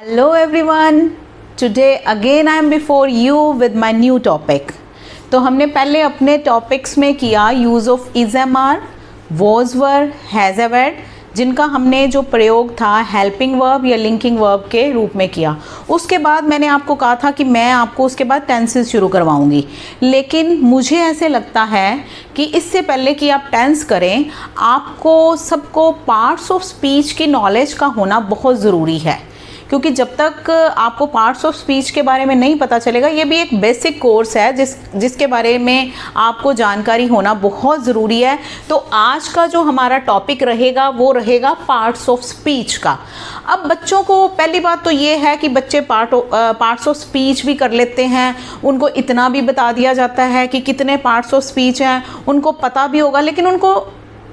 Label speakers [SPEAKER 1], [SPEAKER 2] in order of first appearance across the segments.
[SPEAKER 1] Hello everyone, today again I am before you with my new topic। तो हमने पहले अपने टॉपिक्स में किया use of is am are, was were, has एवर्ड, जिनका हमने जो प्रयोग था हेल्पिंग वर्ब या लिंकिंग वर्ब के रूप में किया। उसके बाद मैंने आपको कहा था कि मैं आपको उसके बाद टेंसेस शुरू करवाऊंगी, लेकिन मुझे ऐसे लगता है कि इससे पहले कि आप टेंस करें आपको सबको पार्ट्स ऑफ स्पीच की नॉलेज का होना बहुत ज़रूरी है, क्योंकि जब तक आपको पार्ट्स ऑफ स्पीच के बारे में नहीं पता चलेगा, ये भी एक बेसिक कोर्स है जिसके बारे में आपको जानकारी होना बहुत ज़रूरी है। तो आज का जो हमारा टॉपिक रहेगा वो रहेगा पार्ट्स ऑफ स्पीच का। अब बच्चों को पहली बात तो ये है कि बच्चे पार्ट्स ऑफ स्पीच भी कर लेते हैं, उनको इतना भी बता दिया जाता है कि कितने पार्ट्स ऑफ स्पीच हैं, उनको पता भी होगा, लेकिन उनको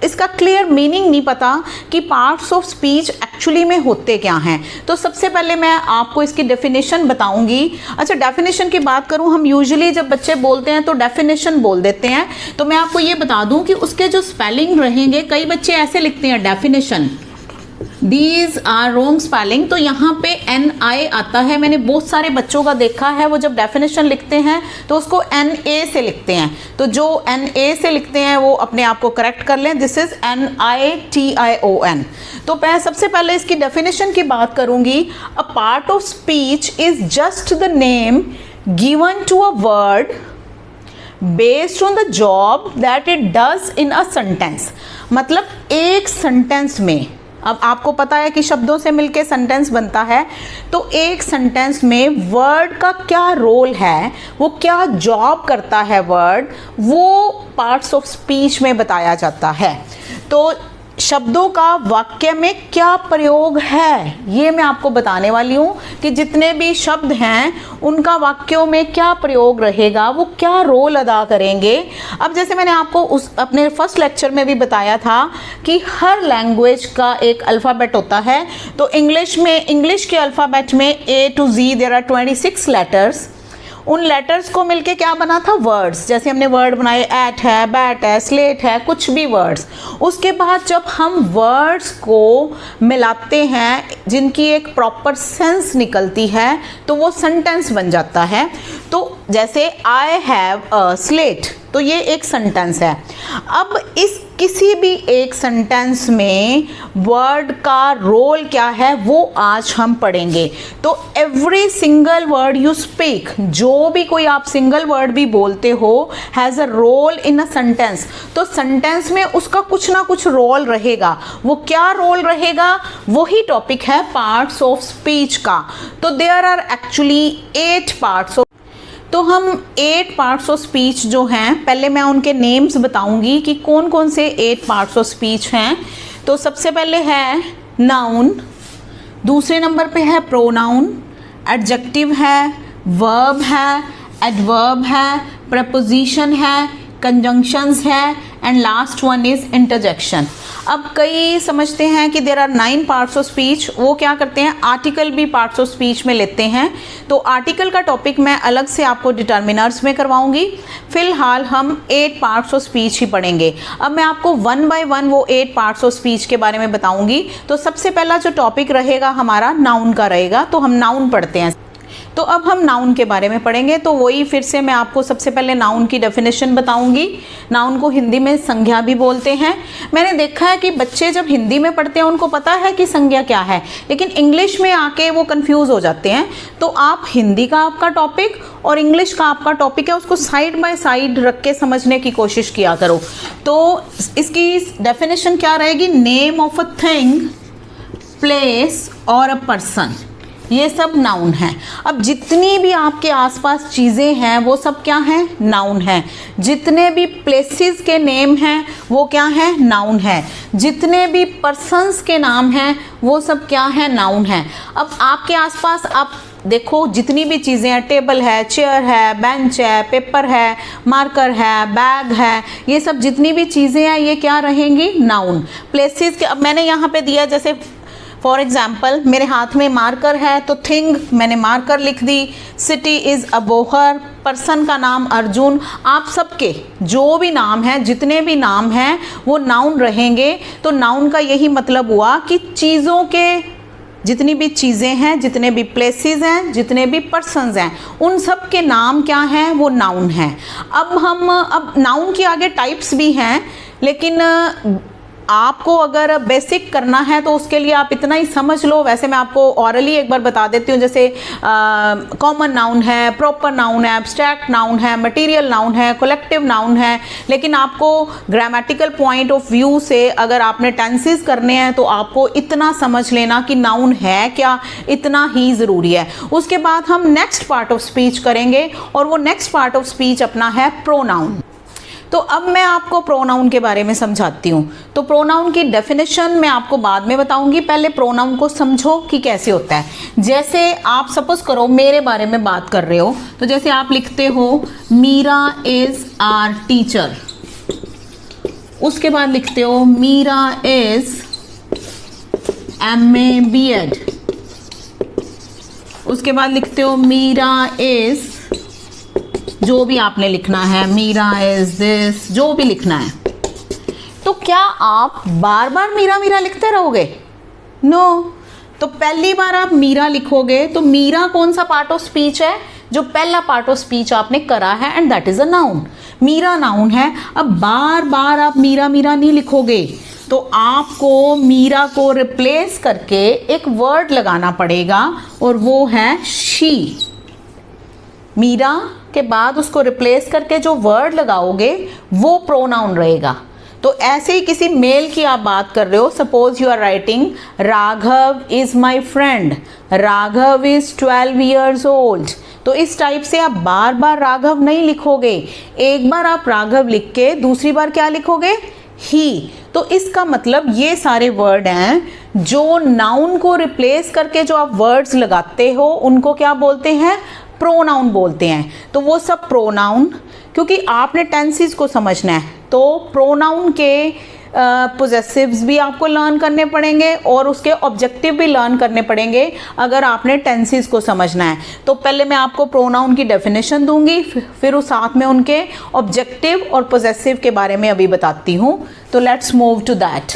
[SPEAKER 1] इसका क्लियर मीनिंग नहीं पता कि पार्ट्स ऑफ स्पीच एक्चुअली में होते क्या हैं। तो सबसे पहले मैं आपको इसकी डेफिनेशन बताऊंगी। अच्छा, डेफिनेशन की बात करूं, हम यूजुअली जब बच्चे बोलते हैं तो डेफिनेशन बोल देते हैं, तो मैं आपको ये बता दूं कि उसके जो स्पेलिंग रहेंगे, कई बच्चे ऐसे लिखते हैं definition, these are wrong spelling, तो यहाँ पे NI आता है। मैंने बहुत सारे बच्चों का देखा है, वो जब डेफिनेशन लिखते हैं तो उसको NA से लिखते हैं, तो जो NA से लिखते हैं वो अपने आप को करेक्ट कर लें, दिस इज NITION। तो मैं सबसे पहले इसकी डेफिनेशन की बात करूंगी। A part of speech is just the name given to a word based on the job that it does in a sentence. मतलब एक सेंटेंस में, अब आपको पता है कि शब्दों से मिलके सेंटेंस बनता है, तो एक सेंटेंस में वर्ड का क्या रोल है, वो क्या जॉब करता है वर्ड, वो पार्ट्स ऑफ स्पीच में बताया जाता है। तो शब्दों का वाक्य में क्या प्रयोग है ये मैं आपको बताने वाली हूँ कि जितने भी शब्द हैं उनका वाक्यों में क्या प्रयोग रहेगा, वो क्या रोल अदा करेंगे। अब जैसे मैंने आपको अपने फर्स्ट लेक्चर में भी बताया था कि हर लैंग्वेज का एक अल्फ़ाबेट होता है। तो इंग्लिश के अल्फ़ाबेट में A to Z there are 26 letters. उन लेटर्स को मिलके क्या बना था, वर्ड्स। जैसे हमने वर्ड बनाए, एट है, बैट है, स्लेट है, कुछ भी वर्ड्स। उसके बाद जब हम वर्ड्स को मिलाते हैं, जिनकी एक प्रॉपर सेंस निकलती है, तो वो सेंटेंस बन जाता है। तो जैसे आई हैव अ स्लेट, तो ये एक सेंटेंस है। अब इस किसी भी एक सेंटेंस में वर्ड का रोल क्या है वो आज हम पढ़ेंगे। तो every single word you speak, जो भी कोई आप सिंगल वर्ड भी बोलते हो, has a role in a sentence. तो सेंटेंस में उसका कुछ ना कुछ रोल रहेगा। वो क्या रोल रहेगा, वही टॉपिक है पार्ट्स ऑफ स्पीच का। तो देयर आर एक्चुअली 8 पार्ट्स। तो हम 8 पार्ट्स ऑफ स्पीच जो हैं, पहले मैं उनके नेम्स बताऊंगी कि कौन कौन से 8 पार्ट्स ऑफ स्पीच हैं। तो सबसे पहले है नाउन, दूसरे नंबर पे है प्रोनाउन, एडजेक्टिव है, वर्ब है, एडवर्ब है, प्रपोजिशन है, कंजंक्शंस है, and last one is interjection. अब कई समझते हैं कि there are 9 parts of speech, वो क्या करते हैं, आर्टिकल भी पार्ट्स ऑफ स्पीच में लेते हैं। तो आर्टिकल का टॉपिक मैं अलग से आपको डिटर्मिनर्स में करवाऊंगी। फिलहाल हम 8 पार्ट्स ऑफ स्पीच ही पढ़ेंगे। अब मैं आपको 1 बाय 1 वो 8 पार्ट्स ऑफ स्पीच के बारे में बताऊंगी। तो सबसे पहला जो टॉपिक रहेगा हमारा नाउन का रहेगा, तो हम नाउन पढ़ते हैं। तो अब हम नाउन के बारे में पढ़ेंगे। तो वही फिर से मैं आपको सबसे पहले नाउन की डेफिनेशन बताऊंगी। नाउन को हिंदी में संज्ञा भी बोलते हैं। मैंने देखा है कि बच्चे जब हिंदी में पढ़ते हैं उनको पता है कि संज्ञा क्या है, लेकिन इंग्लिश में आके वो कंफ्यूज हो जाते हैं। तो आप हिंदी का आपका टॉपिक और इंग्लिश का आपका टॉपिक है, उसको साइड बाय साइड रख के समझने की कोशिश किया करो। तो इसकी डेफिनेशन क्या रहेगी, name of a thing, place और अ पर्सन, ये सब नाउन है। अब जितनी भी आपके आसपास चीज़ें हैं वो सब क्या हैं, नाउन है। जितने भी प्लेसेस के नेम हैं वो क्या है, नाउन है। जितने भी पर्सन्स के नाम हैं वो सब क्या है, नाउन है। अब आपके आसपास आप देखो, जितनी भी चीज़ें हैं, टेबल है, चेयर है, बेंच है, पेपर है, मार्कर है, बैग है, ये सब जितनी भी चीज़ें हैं ये क्या रहेंगी, नाउन। प्लेसेस के, अब मैंने यहाँ पे दिया, जैसे फॉर एग्जाम्पल मेरे हाथ में मार्कर है तो थिंग मैंने मार्कर लिख दी, सिटी इज़ अबोहर, पर्सन का नाम अर्जुन। आप सबके जो भी नाम हैं, जितने भी नाम हैं वो नाउन रहेंगे। तो नाउन का यही मतलब हुआ कि चीज़ों के जितनी भी चीज़ें हैं, जितने भी प्लेसेस हैं, जितने भी पर्सन्स हैं, उन सब के नाम क्या हैं? वो नाउन हैं। अब नाउन की आगे टाइप्स भी हैं, लेकिन आपको अगर बेसिक करना है तो उसके लिए आप इतना ही समझ लो। वैसे मैं आपको ऑरली एक बार बता देती हूँ, जैसे कॉमन नाउन है, प्रॉपर नाउन है, एब्स्ट्रैक्ट नाउन है, मटेरियल नाउन है, कलेक्टिव नाउन है। लेकिन आपको ग्रामेटिकल पॉइंट ऑफ व्यू से अगर आपने टेंसेस करने हैं तो आपको इतना समझ लेना कि नाउन है क्या, इतना ही ज़रूरी है। उसके बाद हम नेक्स्ट पार्ट ऑफ स्पीच करेंगे और वो नेक्स्ट पार्ट ऑफ स्पीच अपना है प्रोनाउन। तो अब मैं आपको प्रोनाउन के बारे में समझाती हूँ। तो प्रोनाउन की डेफिनेशन मैं आपको बाद में बताऊंगी, पहले प्रोनाउन को समझो कि कैसे होता है। जैसे आप सपोज करो मेरे बारे में बात कर रहे हो, तो जैसे आप लिखते हो मीरा इज़ आवर टीचर, उसके बाद लिखते हो मीरा इज़ MA B.Ed, उसके बाद लिखते हो मीरा इज़, जो भी आपने लिखना है, मीरा इज दिस, जो भी लिखना है। तो क्या आप बार बार मीरा मीरा लिखते रहोगे? नो। तो पहली बार आप मीरा लिखोगे तो मीरा कौन सा पार्ट ऑफ स्पीच है? जो पहला पार्ट ऑफ स्पीच आपने करा है, and that is a noun. Meera noun है। अब बार बार आप मीरा मीरा नहीं लिखोगे, तो आपको मीरा को रिप्लेस करके एक वर्ड लगाना पड़ेगा और वो है शी। मीरा के बाद उसको रिप्लेस करके जो वर्ड लगाओगे वो प्रोनाउन रहेगा। तो ऐसे ही किसी मेल की आप बात कर रहे हो, suppose you are writing Raghav is my friend, Raghav is 12 years old। तो इस टाइप से आप बार बार राघव नहीं लिखोगे, एक बार आप राघव लिख के दूसरी बार क्या लिखोगे? ही। तो इसका मतलब ये सारे वर्ड हैं जो नाउन को रिप्लेस करके जो आप वर्ड्स लगाते हो उनको क्या बोलते हैं? प्रोनाउन बोलते हैं। तो वो सब प्रोनाउन, क्योंकि आपने टेंसेस को समझना है तो प्रोनाउन के पोजेसिव्स भी आपको लर्न करने पड़ेंगे और उसके ऑब्जेक्टिव भी लर्न करने पड़ेंगे अगर आपने टेंसेस को समझना है। तो पहले मैं आपको प्रोनाउन की डेफिनेशन दूंगी, फिर उस साथ में उनके ऑब्जेक्टिव और पोजेसिव के बारे में अभी बताती हूँ। तो लेट्स मूव टू दैट।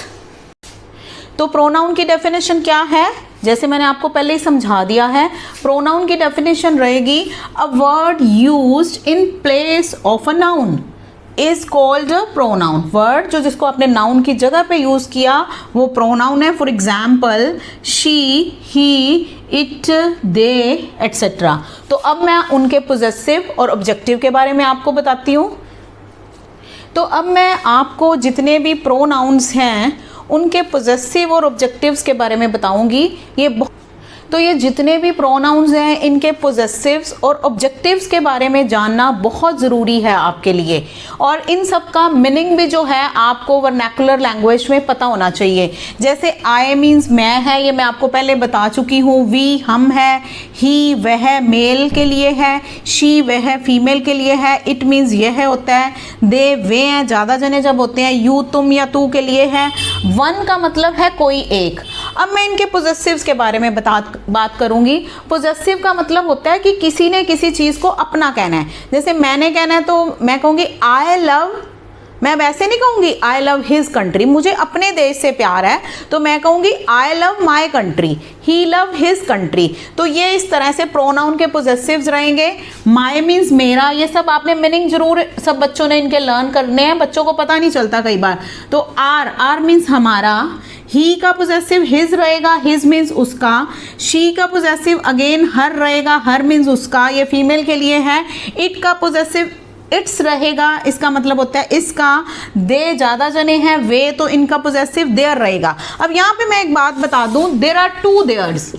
[SPEAKER 1] तो प्रोनाउन की डेफिनेशन क्या है? जैसे मैंने आपको पहले ही समझा दिया है, प्रोनाउन की डेफिनेशन रहेगी a word used in place of a noun is called pronoun. Word जो जिसको आपने नाउन की जगह पे यूज किया वो प्रोनाउन है। For example she, he, it, they etcetera. तो अब मैं उनके पोजेसिव और ऑब्जेक्टिव के बारे में आपको बताती हूँ। तो अब मैं आपको जितने भी प्रोनाउंस हैं उनके पोजेसिव और ऑब्जेक्टिव्स के बारे में बताऊंगी। तो ये जितने भी प्रोनाउंस हैं इनके पोजेसिव्स और ऑब्जेक्टिव्स के बारे में जानना बहुत ज़रूरी है आपके लिए, और इन सब का मीनिंग भी जो है आपको वर्नैकुलर लैंग्वेज में पता होना चाहिए। जैसे आई मीन्स मैं है, ये मैं आपको पहले बता चुकी हूँ। वी हम है, ही वह मेल के लिए है, शी वह फीमेल के लिए है, इट मीन्स यह होता है, दे वे हैं ज़्यादा जने जब होते हैं, यू तुम या तू के लिए है, वन का मतलब है कोई एक। अब मैं इनके पोजेसिव्स के बारे में बात करूंगी। पोजेसिव का मतलब होता है कि किसी ने किसी चीज़ को अपना कहना है। जैसे मैंने कहना है तो मैं कहूँगी आई लव, मैं वैसे नहीं कहूँगी आई लव हिज कंट्री, मुझे अपने देश से प्यार है तो मैं कहूँगी I love my country, he love his country. तो ये इस तरह से प्रोनाउन के पोजेसिव्स रहेंगे। माई मीन्स मेरा, ये सब आपने मीनिंग जरूर सब बच्चों ने इनके लर्न करने हैं, बच्चों को पता नहीं चलता कई बार। तो आर मीन्स हमारा, ही का पोजेसिव हिज रहेगा, हिज मीन्स उसका, शी का पोजेसिव अगेन हर रहेगा, हर मीन्स उसका, ये फीमेल के लिए है। इट का पोजेसिव इट्स रहेगा, इसका मतलब होता है इसका। दे ज़्यादा जने हैं, वे तो इनका पोजेसिव देयर रहेगा। अब यहाँ पे मैं एक बात बता दूं, देयर आर टू देयर्स।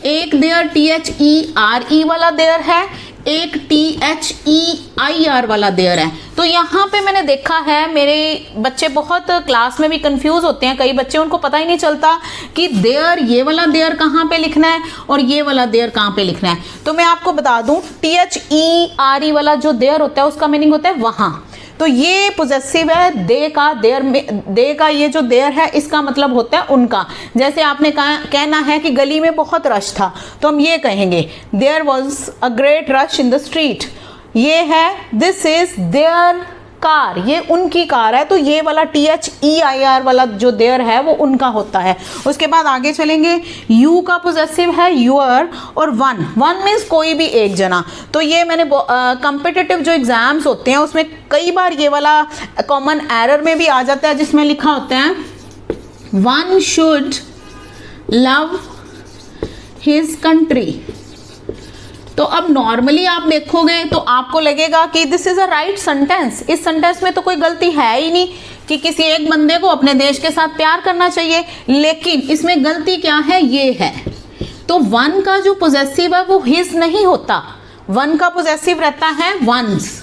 [SPEAKER 1] एक देयर THERE वाला देयर है, एक THEIR वाला देयर है। तो यहाँ पे मैंने देखा है मेरे बच्चे बहुत क्लास में भी कंफ्यूज होते हैं, कई बच्चे उनको पता ही नहीं चलता कि देयर, ये वाला देयर कहाँ पे लिखना है और ये वाला देयर कहाँ पे लिखना है। तो मैं आपको बता दूं THERE वाला जो देयर होता है उसका मीनिंग होता है वहाँ। तो ये पोजेसिव है दे का, देयर में दे का ये जो देयर है इसका मतलब होता है उनका। जैसे आपने कहना है कि गली में बहुत रश था तो हम ये कहेंगे there was a great rush in the street. ये है दिस इज देयर कार, ये उनकी कार है, तो ये वाला THEIR वाला जो देयर है वो उनका होता है। उसके बाद आगे चलेंगे, यू का पोजेसिव है योर और वन, वन मीन्स कोई भी एक जना। तो ये मैंने कॉम्पिटिटिव जो एग्जाम्स होते हैं उसमें कई बार ये वाला कॉमन एरर में भी आ जाता है, जिसमें लिखा होता है one should love his country. तो अब नॉर्मली आप देखोगे तो आपको लगेगा कि this is a right sentence, इस सेंटेंस में तो कोई गलती है ही नहीं कि किसी एक बंदे को अपने देश के साथ प्यार करना चाहिए, लेकिन इसमें गलती क्या है, ये है। तो वन का जो पोजेसिव है वो हिज नहीं होता, वन का पोजेसिव रहता है वंस।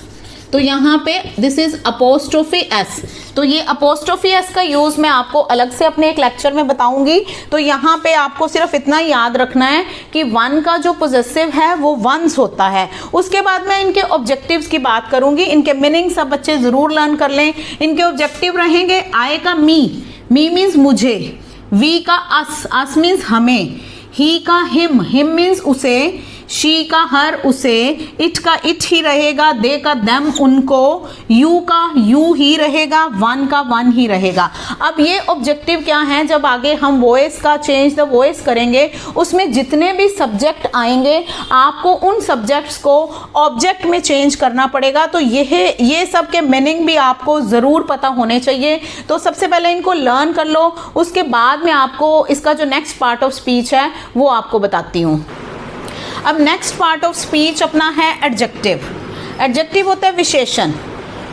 [SPEAKER 1] तो यहाँ पे दिस इज अपोस्ट्रोफी एस, तो ये अपोस्ट्रोफी एस का यूज मैं आपको अलग से अपने एक लेक्चर में बताऊंगी। तो यहाँ पे आपको सिर्फ इतना याद रखना है कि वन का जो पोजेसिव है वो वंस होता है। उसके बाद मैं इनके ऑब्जेक्टिव्स की बात करूंगी, इनके मीनिंग सब बच्चे जरूर लर्न कर लें। इनके ऑब्जेक्टिव रहेंगे, आई का मी, मी मीन्स मुझे, वी का अस, अस मीन्स हमें, ही का हिम, हिम मीन्स उसे, शी का हर उसे, इट का इट ही रहेगा, दे का देम उनको, यू का यू ही रहेगा, वन का वन ही रहेगा। अब ये ऑब्जेक्टिव क्या है, जब आगे हम वॉइस का चेंज द वॉइस करेंगे उसमें जितने भी सब्जेक्ट आएंगे आपको उन सब्जेक्ट्स को ऑब्जेक्ट में चेंज करना पड़ेगा। तो ये सब के मीनिंग भी आपको ज़रूर पता होने चाहिए। तो सबसे पहले इनको लर्न कर लो, उसके बाद में आपको इसका जो नेक्स्ट पार्ट ऑफ स्पीच है वो आपको बताती हूँ। अब नेक्स्ट पार्ट ऑफ स्पीच अपना है एडजेक्टिव। एडजेक्टिव होता है विशेषण।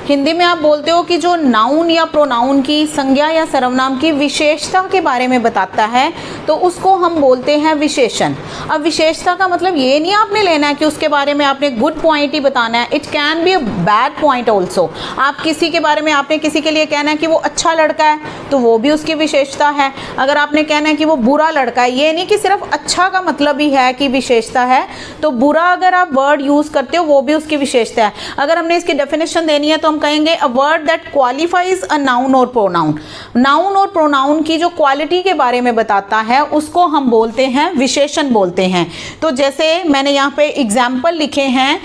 [SPEAKER 1] हिंदी में आप बोलते हो कि जो नाउन या प्रोनाउन की, संज्ञा या सर्वनाम की विशेषता के बारे में बताता है तो उसको हम बोलते हैं विशेषण। अब विशेषता का मतलब ये नहीं आपने लेना है कि उसके बारे में आपने गुड पॉइंट ही बताना है, it can be a bad point also. आप किसी के बारे में आपने किसी के लिए कहना है कि वो अच्छा लड़का है तो वो भी उसकी विशेषता है। अगर आपने कहना है कि वो बुरा लड़का है, ये नहीं कि सिर्फ अच्छा का मतलब ही है कि विशेषता है, तो बुरा अगर आप वर्ड यूज़ करते हो वो भी उसकी विशेषता है। अगर हमने इसकी डेफिनेशन देनी है तो हम कहेंगे a word that qualifies a noun और प्रोनाउन। नाउन और प्रोनाउन की जो क्वालिटी के बारे में बताता है उसको हम बोलते हैं विशेषण बोलते हैं। तो जैसे मैंने यहाँ पे एग्जाम्पल लिखे हैं,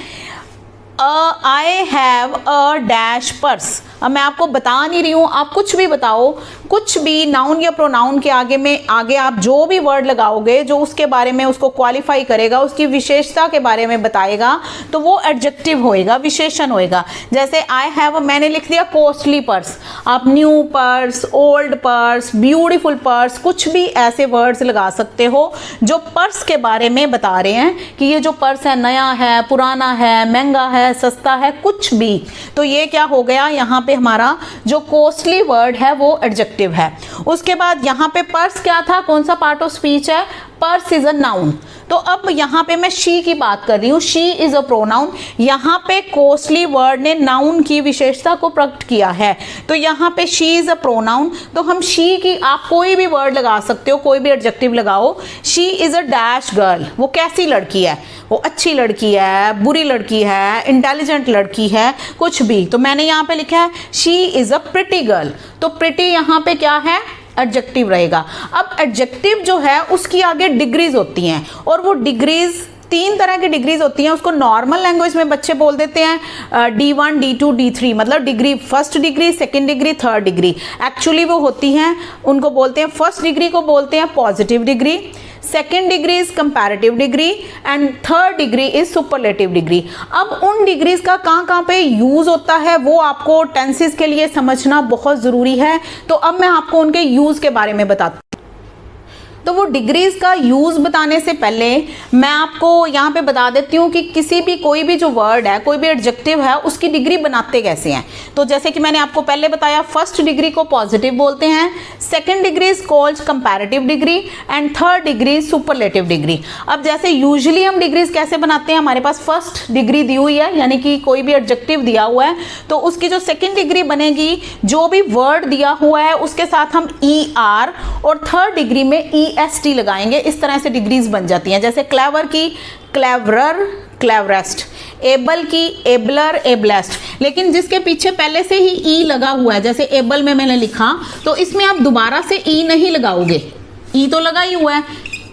[SPEAKER 1] I have a dash purse. अब मैं आपको बता नहीं रही हूँ, आप कुछ भी बताओ, कुछ भी नाउन या प्रोनाउन के आगे आप जो भी वर्ड लगाओगे जो उसके बारे में उसको क्वालिफाई करेगा, उसकी विशेषता के बारे में बताएगा, तो वो एडजेक्टिव होएगा, विशेषण होएगा। जैसे आई हैव, मैंने लिख दिया कॉस्टली पर्स, आप new purse, old purse, beautiful purse, कुछ भी ऐसे वर्ड्स लगा सकते हो जो पर्स के बारे में बता रहे हैं कि ये जो पर्स है नया है, पुराना है, महंगा है, सस्ता है, कुछ भी। तो ये क्या हो गया, यहाँ पे हमारा जो कॉस्टली वर्ड है वो एडजेक्टिव है। उसके बाद यहाँ पे पर्स क्या था, कौन सा पार्ट ऑफ स्पीच है, पर्स इज अ नाउन। तो अब यहाँ पे मैं शी की बात कर रही हूँ, शी इज अ प्रोनाउन। यहाँ पे कॉस्टली वर्ड ने नाउन की विशेषता को प्रकट किया है, तो यहाँ पे शी इज अ प्रोनाउन। तो हम शी की, आप कोई भी वर्ड लगा सकते हो, कोई भी एडजेक्टिव लगाओ। She is a dash girl, वो कैसी लड़की है, वो अच्छी लड़की है, बुरी लड़की है, इंटेलिजेंट लड़की है, कुछ भी। तो मैंने यहाँ पे लिखा है she is a pretty girl. तो प्रिटी यहाँ पे क्या है, एडजेक्टिव रहेगा। अब एडजेक्टिव जो है उसकी आगे डिग्रीज होती हैं, और वो डिग्रीज 3 तरह की डिग्रीज होती हैं। उसको नॉर्मल लैंग्वेज में बच्चे बोल देते हैं D1, D2, D3, मतलब degree, first degree, second degree, third degree. Actually वो होती हैं, उनको बोलते हैं, फर्स्ट डिग्री को बोलते हैं positive degree, second degree is comparative degree and third degree is superlative degree. अब उन डिग्रीज का कहाँ पे यूज होता है वो आपको टेंसेस के लिए समझना बहुत जरूरी है। तो अब मैं आपको उनके यूज के बारे में बताती हूँ। तो वो डिग्रीज का यूज बताने से पहले मैं आपको यहाँ पे बता देती हूँ कि किसी भी, कोई भी जो वर्ड है, कोई भी एडजेक्टिव है, उसकी डिग्री बनाते कैसे हैं। तो जैसे कि मैंने आपको पहले बताया, फर्स्ट डिग्री को पॉजिटिव बोलते हैं, second degree is called comparative degree and third degree superlative degree. अब जैसे यूजुअली हम डिग्रीज कैसे बनाते हैं, हमारे पास फर्स्ट डिग्री दी हुई है, यानी कि कोई भी एडजेक्टिव दिया हुआ है, तो उसकी जो सेकेंड डिग्री बनेगी, जो भी वर्ड दिया हुआ है उसके साथ हम ER, और थर्ड डिग्री में EST लगाएंगे। इस तरह से डिग्रीज बन जाती हैं। जैसे क्लेवर की क्लेवरर, क्लेवरेस्ट, एबल की एबलर, एबलेस्ट। लेकिन जिसके पीछे पहले से ही ई लगा हुआ है, जैसे एबल में मैंने लिखा, तो इसमें आप दोबारा से ई नहीं लगाओगे, ई तो लगा ही हुआ है,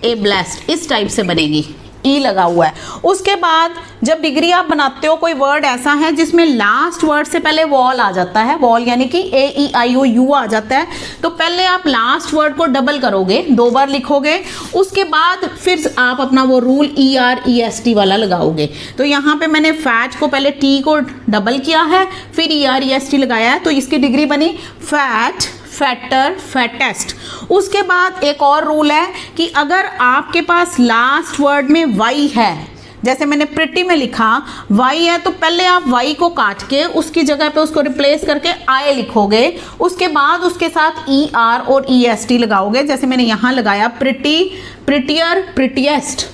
[SPEAKER 1] एबलेस्ट, इस टाइप से बनेगी। ई लगा हुआ है। उसके बाद जब डिग्री आप बनाते हो, कोई वर्ड ऐसा है जिसमें लास्ट वर्ड से पहले वॉल आ जाता है, वॉल यानी कि ए ई आई ओ यू आ जाता है, तो पहले आप लास्ट वर्ड को डबल करोगे, 2 बार लिखोगे, उसके बाद फिर आप अपना वो रूल EREST वाला लगाओगे। तो यहाँ पे मैंने फैट को पहले टी को डबल किया है, फिर EREST लगाया है, तो इसकी डिग्री बनी फैट, फैटर, फैटेस्ट। उसके बाद एक और रूल है कि अगर आपके पास लास्ट वर्ड में वाई है, जैसे मैंने प्रिटी में लिखा वाई है, तो पहले आप वाई को काट के उसकी जगह पे उसको रिप्लेस करके आई लिखोगे, उसके बाद उसके साथ ER और EST लगाओगे, जैसे मैंने यहाँ लगाया प्रिटी, प्रिटियर, प्रिटिएस्ट।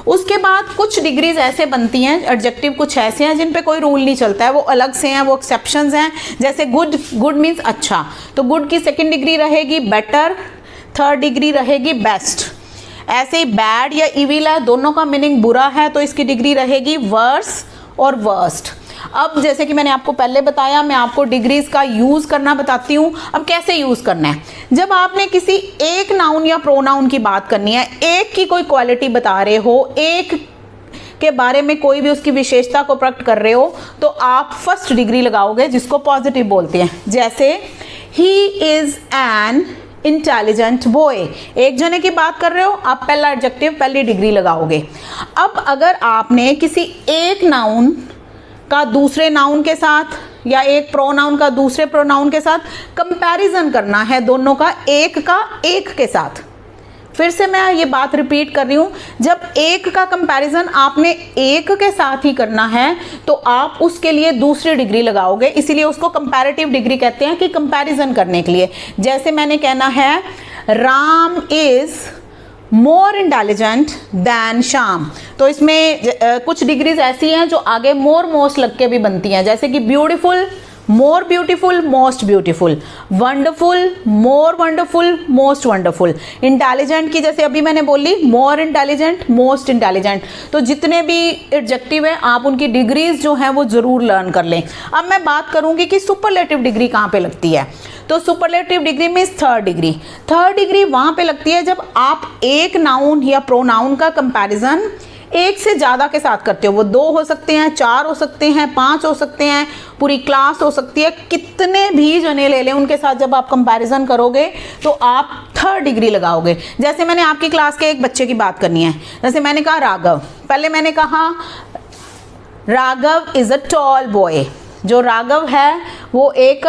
[SPEAKER 1] उसके बाद कुछ डिग्रीज ऐसे बनती हैं, एडजेक्टिव कुछ ऐसे हैं जिन पे कोई रूल नहीं चलता है, वो अलग से हैं, वो एक्सेप्शंस हैं। जैसे गुड, गुड मीन्स अच्छा, तो गुड की 2nd डिग्री रहेगी बेटर, 3rd डिग्री रहेगी बेस्ट। ऐसे ही बैड या इविल है, दोनों का मीनिंग बुरा है, तो इसकी डिग्री रहेगी वर्स और वर्स्ट। अब जैसे कि मैंने आपको पहले बताया, मैं आपको डिग्रीज का यूज़ करना बताती हूँ। अब कैसे यूज़ करना है, जब आपने किसी एक नाउन या प्रोनाउन की बात करनी है, एक की कोई क्वालिटी बता रहे हो, एक के बारे में कोई भी उसकी विशेषता को प्रकट कर रहे हो, तो आप फर्स्ट डिग्री लगाओगे, जिसको पॉजिटिव बोलते हैं। जैसे he is an intelligent boy, एक जने की बात कर रहे हो, आप पहला एडजेक्टिव, पहली डिग्री लगाओगे। अब अगर आपने किसी एक नाउन का दूसरे नाउन के साथ या एक प्रोनाउन का दूसरे प्रोनाउन के साथ कंपैरिजन करना है, दोनों का एक के साथ, फिर से मैं ये बात रिपीट कर रही हूँ, जब एक का कंपैरिजन आपने एक के साथ ही करना है, तो आप उसके लिए दूसरी डिग्री लगाओगे, इसीलिए उसको कंपैरेटिव डिग्री कहते हैं, कि कंपैरिजन करने के लिए। जैसे मैंने कहना है Ram is more intelligent than Shyam, तो इसमें कुछ डिग्रीज ऐसी हैं जो आगे मोर मोस्ट लग के भी बनती हैं, जैसे कि beautiful, more beautiful, most beautiful, wonderful, more wonderful, most wonderful. Intelligent की जैसे अभी मैंने बोली मोर इंटेलिजेंट, मोस्ट इंटेलिजेंट। तो जितने भी एडजेक्टिव हैं, आप उनकी डिग्रीज जो हैं वो ज़रूर लर्न कर लें। अब मैं बात करूँगी कि सुपरलेटिव डिग्री कहाँ पे लगती है। तो superlative degree means 3rd degree. 3rd degree वहाँ पे लगती है जब आप एक नाउन या प्रोनाउन का कंपैरिजन एक से ज़्यादा के साथ करते हो। वो 2 हो सकते हैं, 4 हो सकते हैं, 5 हो सकते हैं, पूरी क्लास हो सकती है, कितने भी जने ले लें, उनके साथ जब आप कंपैरिजन करोगे तो आप 3rd डिग्री लगाओगे। जैसे मैंने आपकी क्लास के एक बच्चे की बात करनी है, जैसे मैंने कहा राघव, पहले मैंने कहा Raghav is a tall boy, जो राघव है वो एक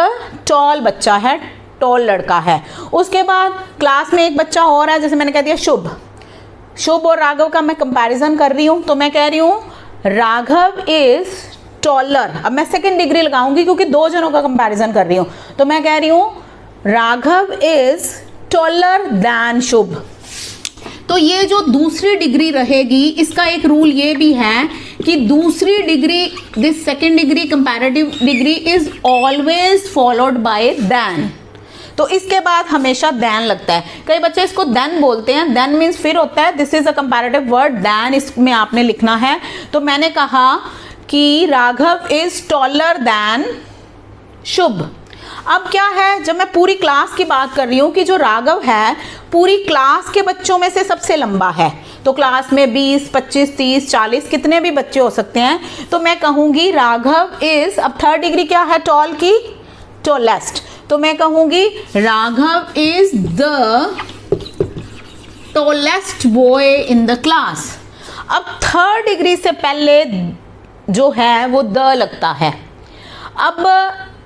[SPEAKER 1] टॉल बच्चा है, टॉल लड़का है। उसके बाद क्लास में एक बच्चा और है, जैसे मैंने कह दिया शुभ, शुभ और राघव का मैं कंपैरिजन कर रही हूँ, तो मैं कह रही हूँ राघव इज टॉलर। अब मैं 2nd डिग्री लगाऊंगी क्योंकि 2 जनों का कंपैरिजन कर रही हूँ, तो मैं कह रही हूँ राघव इज टॉलर दैन शुभ। तो ये जो दूसरी डिग्री रहेगी, इसका एक रूल ये भी है कि दूसरी degree, this 2nd degree comparative degree is always followed by than. तो इसके बाद हमेशा देन लगता है। कई बच्चे इसको देन बोलते हैं, देन मीन्स फिर होता है, this is a comparative word, then इसमें आपने लिखना है। तो मैंने कहा कि Raghav is taller than Shubh. अब क्या है, जब मैं पूरी क्लास की बात कर रही हूँ कि जो राघव है पूरी क्लास के बच्चों में से सबसे लंबा है, तो क्लास में 20, 25, 30, 40 कितने भी बच्चे हो सकते हैं, तो मैं कहूँगी राघव इज, अब 3rd डिग्री क्या है टॉल की, टॉलेस्ट, तो मैं कहूँगी Raghav is the tallest boy in the class. अब 3rd डिग्री से पहले जो है वो द लगता है। अब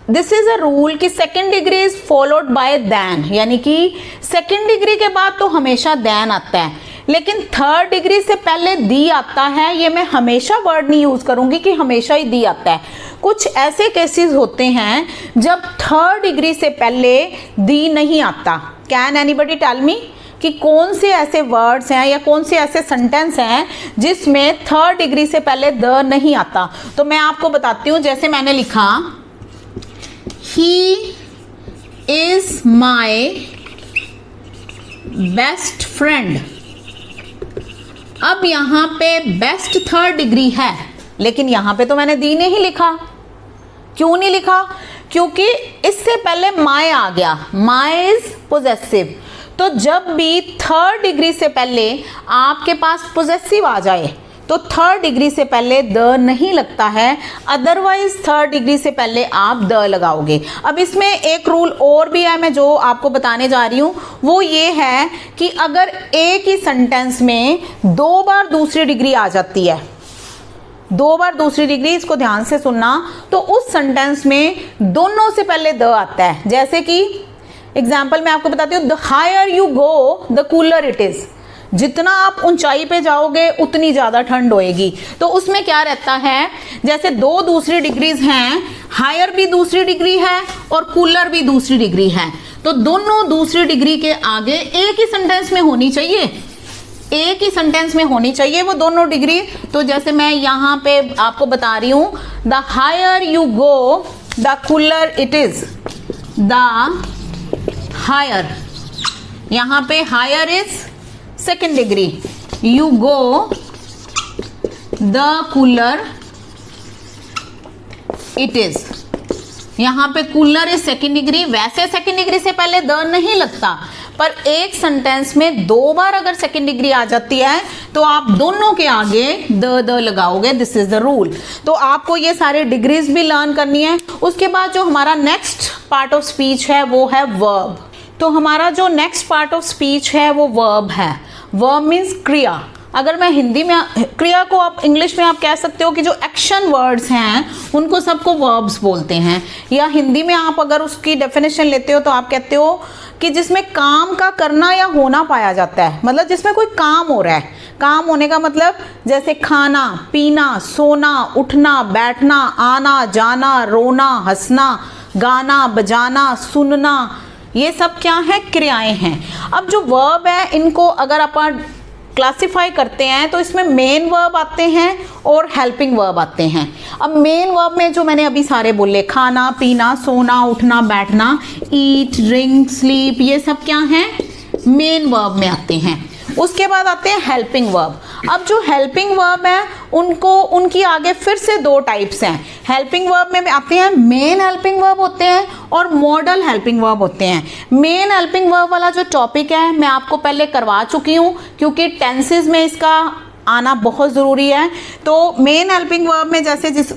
[SPEAKER 1] दिस इज अ रूल कि 2nd degree is followed by than, यानी कि 2nd डिग्री के बाद तो हमेशा दैन आता है, लेकिन 3rd डिग्री से पहले दी आता है। ये मैं हमेशा वर्ड नहीं यूज करूंगी कि हमेशा ही दी आता है। कुछ ऐसे केसेस होते हैं जब 3rd डिग्री से पहले दी नहीं आता। कैन एनीबडी टेल मी कि कौन से ऐसे वर्ड्स हैं या कौन से ऐसे सेंटेंस हैं जिसमें 3rd डिग्री से पहले द नहीं आता। तो मैं आपको बताती हूँ, जैसे मैंने लिखा he is my best friend. अब यहाँ पे बेस्ट 3rd डिग्री है, लेकिन यहाँ पे तो मैंने दी नहीं लिखा। क्यों नहीं लिखा? क्योंकि इससे पहले माई आ गया, माई इज पोजेसिव। तो जब भी 3rd डिग्री से पहले आपके पास पोजेसिव आ जाए तो थर्ड डिग्री से पहले द नहीं लगता है, अदरवाइज थर्ड डिग्री से पहले आप द लगाओगे। अब इसमें एक रूल और भी है मैं जो आपको बताने जा रही हूँ, वो ये है कि अगर एक ही सेंटेंस में 2 बार दूसरी डिग्री आ जाती है, 2 बार दूसरी डिग्री, इसको ध्यान से सुनना, तो उस सेंटेंस में दोनों से पहले द आता है। जैसे कि एग्जाम्पल मैं आपको बताती हूँ, the higher you go the cooler it is, जितना आप ऊंचाई पे जाओगे उतनी ज़्यादा ठंड होएगी। तो उसमें क्या रहता है, जैसे 2 दूसरी डिग्रीज हैं, हायर भी दूसरी डिग्री है और कूलर भी दूसरी डिग्री है, तो दोनों दूसरी डिग्री के आगे एक ही सेंटेंस में होनी चाहिए, एक ही सेंटेंस में होनी चाहिए वो दोनों डिग्री। तो जैसे मैं यहाँ पे आपको बता रही हूँ, the higher you go the cooler it is, the higher, यहाँ पे higher is second degree, you go the cooler it is, यहाँ पे कूलर इज सेकेंड डिग्री। वैसे सेकेंड डिग्री से पहले द नहीं लगता, पर एक सेंटेंस में 2 बार अगर सेकेंड डिग्री आ जाती है तो आप दोनों के आगे द लगाओगे, दिस इज द रूल। तो आपको ये सारे डिग्रीज भी लर्न करनी है। उसके बाद जो हमारा नेक्स्ट पार्ट ऑफ स्पीच है वो है वर्ब। तो हमारा जो नेक्स्ट पार्ट ऑफ स्पीच है वो वर्ब है। वर्ब मीन्स क्रिया। अगर मैं हिंदी में, क्रिया को आप इंग्लिश में आप कह सकते हो कि जो एक्शन वर्ड्स हैं उनको सबको वर्ब्स बोलते हैं, या हिंदी में आप अगर उसकी डेफिनेशन लेते हो तो आप कहते हो कि जिसमें काम का करना या होना पाया जाता है, मतलब जिसमें कोई काम हो रहा है। काम होने का मतलब जैसे खाना, पीना, सोना, उठना, बैठना, आना, जाना, रोना, हंसना, गाना, बजाना, सुनना, ये सब क्या है, क्रियाएं हैं। अब जो वर्ब है इनको अगर अपन क्लासिफाई करते हैं तो इसमें मेन वर्ब आते हैं और हेल्पिंग वर्ब आते हैं। अब मेन वर्ब में जो मैंने अभी सारे बोले, खाना, पीना, सोना, उठना, बैठना, ईट, ड्रिंक, स्लीप, ये सब क्या हैं, मेन वर्ब में आते हैं। उसके बाद आते हैं हेल्पिंग वर्ब। अब जो हेल्पिंग वर्ब है उनकी आगे फिर से 2 टाइप्स हैं। हेल्पिंग वर्ब में आते हैं मेन हेल्पिंग वर्ब होते हैं और मॉडल हेल्पिंग वर्ब होते हैं। मेन हेल्पिंग वर्ब वाला जो टॉपिक है मैं आपको पहले करवा चुकी हूँ, क्योंकि टेंसेस में इसका आना बहुत ज़रूरी है। तो मेन हेल्पिंग वर्ब में जैसे जिस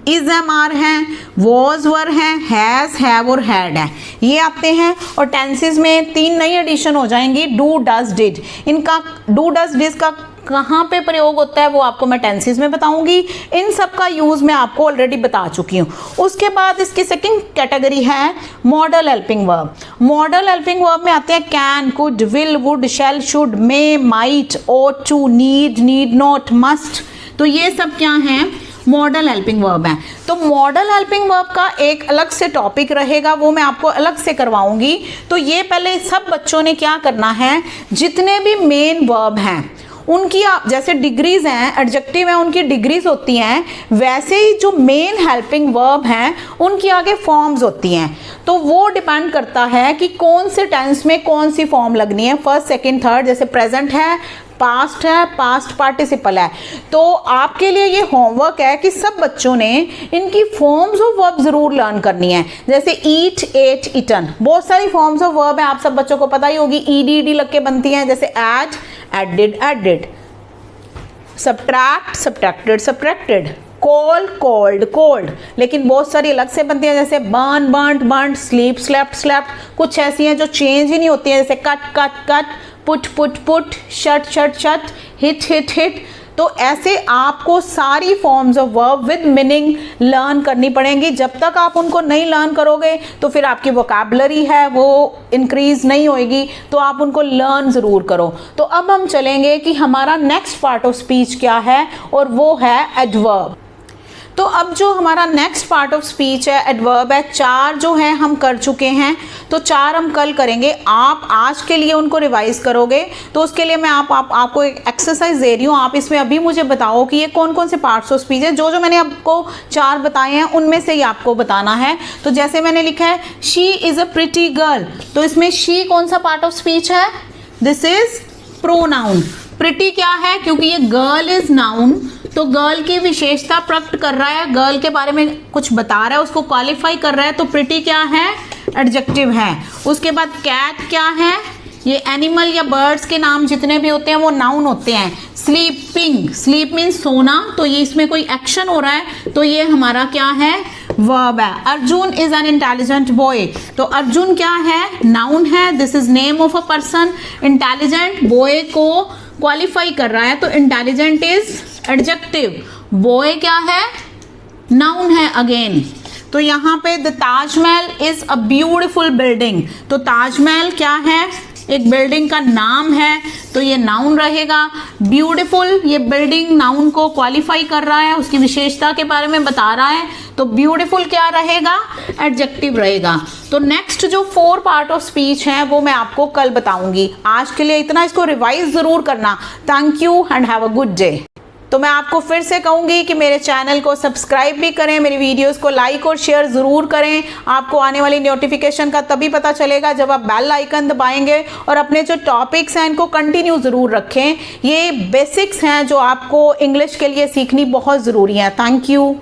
[SPEAKER 1] इज एम आर हैं, वॉज वर हैं, हैज़, हैव और हैड है, ये आते हैं। और टेंसेस में 3 नई एडिशन हो जाएंगी, डू, डज, डिड। इनका डू, डज, डिड का कहाँ पे प्रयोग होता है वो आपको मैं टेंसेस में बताऊंगी। इन सब का यूज़ मैं आपको ऑलरेडी बता चुकी हूँ। उसके बाद इसकी सेकंड कैटेगरी है modal helping verb. Modal helping verb में आते हैं can, could, will, would, shall, should, may, might, ought to, need, need not, must. तो ये सब क्या हैं, मॉडल हेल्पिंग वर्ब है। तो मॉडल हेल्पिंग वर्ब का एक अलग से टॉपिक रहेगा, वो मैं आपको अलग से करवाऊंगी। तो ये पहले सब बच्चों ने क्या करना है, जितने भी मेन वर्ब हैं उनकी जैसे डिग्रीज हैं, एडजेक्टिव हैं, उनकी डिग्रीज होती हैं, वैसे ही जो मेन हेल्पिंग वर्ब हैं उनकी आगे फॉर्म्स होती हैं। तो वो डिपेंड करता है कि कौन से टेंस में कौन सी फॉर्म लगनी है, फर्स्ट, सेकंड, थर्ड। जैसे प्रेजेंट है, पास्ट है, पास्ट पार्टिसिपल है। तो आपके लिए ये होमवर्क है कि सब बच्चों ने इनकी फॉर्म्स ऑफ वर्ब जरूर लर्न करनी है। जैसे ईट, एट, इटन, बहुत सारी फॉर्म्स ऑफ वर्ब है, आप सब बच्चों को पता ही होगी। ईडी लग के बनती हैं, जैसे add, added, added, subtract, subtracted, subtracted, call, called, called. लेकिन बहुत सारी अलग से बनती हैं, जैसे burn, burned, burned, sleep, slept, slept. कुछ ऐसी हैं जो चेंज ही नहीं होती हैं, जैसे cut, cut, cut, put, put, put, shut, shut, shut, hit, hit, hit. तो ऐसे आपको सारी forms of verb with meaning learn करनी पड़ेंगी। जब तक आप उनको नहीं लर्न करोगे तो फिर आपकी वोकैबुलरी है वो इंक्रीज नहीं होएगी। तो आप उनको लर्न ज़रूर करो। तो अब हम चलेंगे कि हमारा नेक्स्ट पार्ट ऑफ स्पीच क्या है, और वो है एडवर्ब। तो अब जो हमारा नेक्स्ट पार्ट ऑफ स्पीच है एडवर्ब है। 4 जो है हम कर चुके हैं, तो 4 हम कल करेंगे। आप आज के लिए उनको रिवाइज करोगे, तो उसके लिए मैं आपको एक एक्सरसाइज दे रही हूँ। आप इसमें अभी मुझे बताओ कि ये कौन कौन से पार्ट्स ऑफ स्पीच है। जो मैंने आपको 4 बताए हैं उनमें से ही आपको बताना है। तो जैसे मैंने लिखा है she is a pretty girl, तो इसमें शी कौन सा पार्ट ऑफ स्पीच है, दिस इज प्रोनाउन। प्रिटी क्या है, क्योंकि ये गर्ल इज नाउन, तो गर्ल की विशेषता प्रकट कर रहा है, गर्ल के बारे में कुछ बता रहा है, उसको क्वालिफाई कर रहा है। तो प्रिटी क्या है, एडजेक्टिव है। उसके बाद कैट क्या है, ये एनिमल या बर्ड्स के नाम जितने भी होते हैं वो नाउन होते हैं। स्लीपिंग, स्लीप मीन्स सोना, तो ये इसमें कोई एक्शन हो रहा है तो ये हमारा क्या है, वर्ब है। Arjun is an intelligent boy, तो अर्जुन क्या है, नाउन है, this is name of a person. Intelligent boy को क्वालिफाई कर रहा है तो इंटेलिजेंट इज एडजेक्टिव, बॉय क्या है, नाउन है अगेन। तो यहाँ पे the Taj Mahal is a beautiful building, तो ताजमहल क्या है, एक बिल्डिंग का नाम है तो ये नाउन रहेगा। ब्यूटीफुल, ये बिल्डिंग नाउन को क्वालिफाई कर रहा है, उसकी विशेषता के बारे में बता रहा है, तो ब्यूटीफुल क्या रहेगा, एडजेक्टिव रहेगा। तो नेक्स्ट जो 4 पार्ट ऑफ स्पीच है वो मैं आपको कल बताऊंगी। आज के लिए इतना, इसको रिवाइज जरूर करना। Thank you and have a good day. तो मैं आपको फिर से कहूँगी कि मेरे चैनल को सब्सक्राइब भी करें, मेरी वीडियोस को लाइक और शेयर ज़रूर करें। आपको आने वाली नोटिफिकेशन का तभी पता चलेगा जब आप बेल आइकन दबाएंगे, और अपने जो टॉपिक्स हैं इनको कंटिन्यू ज़रूर रखें। ये बेसिक्स हैं जो आपको इंग्लिश के लिए सीखनी बहुत ज़रूरी है। Thank you.